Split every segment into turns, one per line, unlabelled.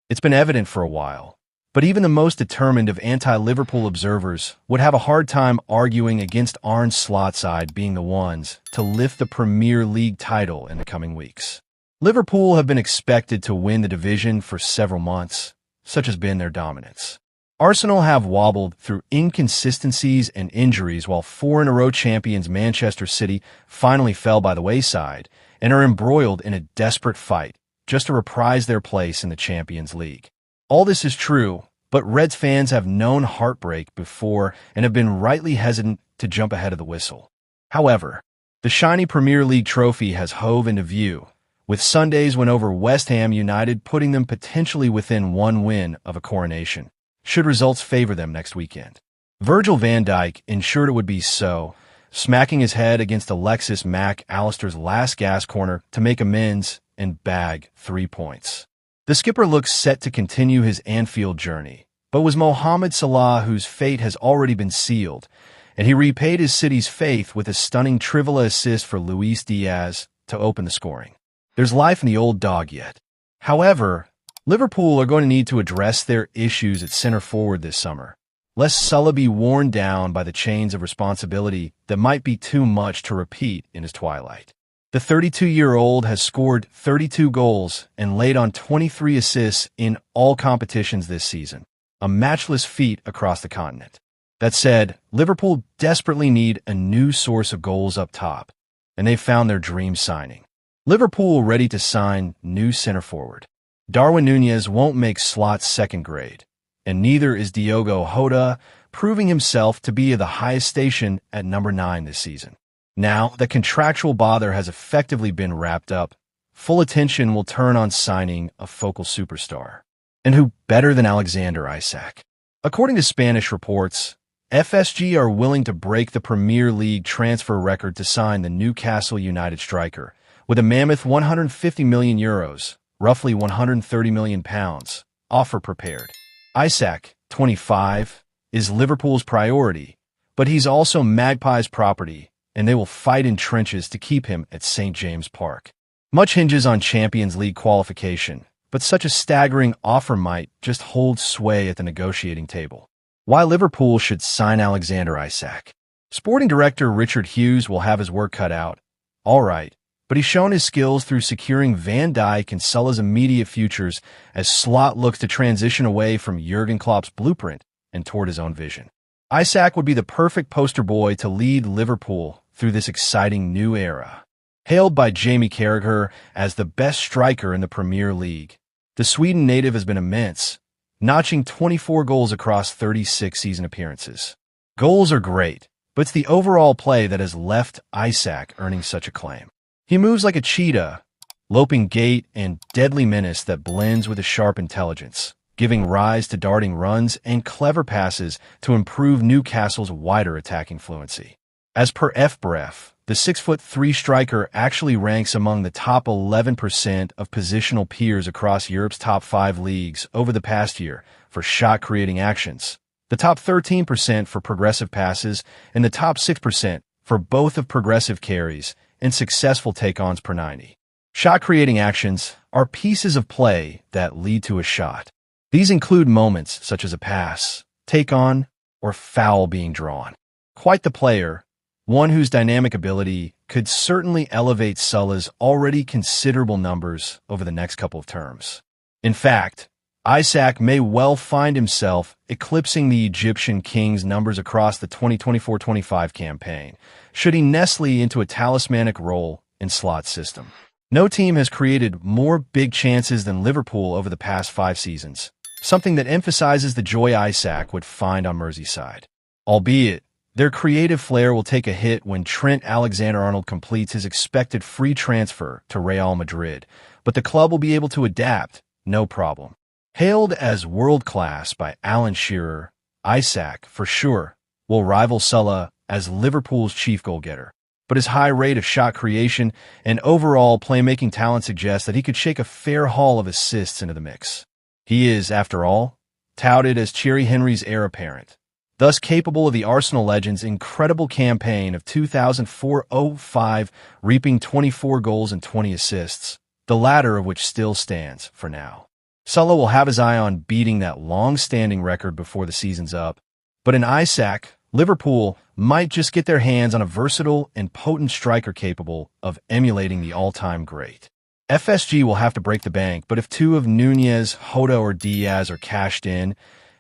It's been evident for a while, but even the most determined of anti-Liverpool observers would have a hard time arguing against Arne Slot's side being the ones to lift the Premier League title in the coming weeks. Liverpool have been expected to win the division for several months, such has been their dominance. Arsenal have wobbled through inconsistencies and injuries while four-in-a-row champions Manchester City finally fell by the wayside and are embroiled in a desperate fight just to reprise their place in the Champions League. All this is true, but Reds fans have known heartbreak before and have been rightly hesitant to jump ahead of the whistle. However, the shiny Premier League trophy has hove into view, with Sunday's win over West Ham United putting them potentially within one win of a coronation, should results favor them next weekend. Virgil van Dijk ensured it would be so, smacking his head against Alexis Mac Allister's last gas corner to make amends and bag 3 points. The skipper looks set to continue his Anfield journey, but was Mohamed Salah whose fate has already been sealed, and he repaid his City's faith with a stunning Trivela assist for Luis Diaz to open the scoring. There's life in the old dog yet. However, Liverpool are going to need to address their issues at center forward this summer, lest Salah be worn down by the chains of responsibility that might be too much to repeat in his twilight. The 32-year-old has scored 32 goals and laid on 23 assists in all competitions this season, a matchless feat across the continent. That said, Liverpool desperately need a new source of goals up top, and they've found their dream signing. Liverpool ready to sign new center forward. Darwin Núñez won't make Slot's second grade, and neither is Diogo Jota, proving himself to be of the highest station at number 9 this season. Now that contractual bother has effectively been wrapped up, full attention will turn on signing a focal superstar. And who better than Alexander Isak? According to Spanish reports, FSG are willing to break the Premier League transfer record to sign the Newcastle United striker, with a mammoth 150 million euros, roughly 130 million pounds, offer prepared. Isak, 25, is Liverpool's priority, but he's also Magpies' property, and they will fight in trenches to keep him at St. James Park. Much hinges on Champions League qualification, but such a staggering offer might just hold sway at the negotiating table. Why Liverpool should sign Alexander Isak? Sporting director Richard Hughes will have his work cut out. All right, but he's shown his skills through securing Van Dijk and Salah's immediate futures as Slot looks to transition away from Jurgen Klopp's blueprint and toward his own vision. Isak would be the perfect poster boy to lead Liverpool through this exciting new era. Hailed by Jamie Carragher as the best striker in the Premier League, the Sweden native has been immense, notching 24 goals across 36 season appearances. Goals are great, but it's the overall play that has left Isak earning such acclaim. He moves like a cheetah, loping gait and deadly menace that blends with a sharp intelligence, giving rise to darting runs and clever passes to improve Newcastle's wider attacking fluency. As per FBref, the 6'3" striker actually ranks among the top 11% of positional peers across Europe's top 5 leagues over the past year for shot-creating actions, the top 13% for progressive passes, and the top 6% for both of progressive carries and successful take-ons per 90. Shot-creating actions are pieces of play that lead to a shot. These include moments such as a pass, take-on, or foul being drawn. Quite the player, one whose dynamic ability could certainly elevate Salah's already considerable numbers over the next couple of terms. In fact, Isak may well find himself eclipsing the Egyptian king's numbers across the 2024-25 campaign, should he nestle into a talismanic role in Slot's system. No team has created more big chances than Liverpool over the past 5 seasons, something that emphasizes the joy Isak would find on Merseyside. Albeit, their creative flair will take a hit when Trent Alexander-Arnold completes his expected free transfer to Real Madrid, but the club will be able to adapt, no problem. Hailed as world-class by Alan Shearer, Isak, for sure, will rival Salah as Liverpool's chief goal-getter, but his high rate of shot creation and overall playmaking talent suggests that he could shake a fair haul of assists into the mix. He is, after all, touted as Thierry Henry's heir apparent, thus capable of the Arsenal legend's incredible campaign of 2004-05, reaping 24 goals and 20 assists, the latter of which still stands for now. Salah will have his eye on beating that long-standing record before the season's up. But in Isaac, Liverpool might just get their hands on a versatile and potent striker capable of emulating the all-time great. FSG will have to break the bank, but if two of Nunez, Hoda, or Diaz are cashed in,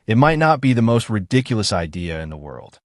it might not be the most ridiculous idea in the world.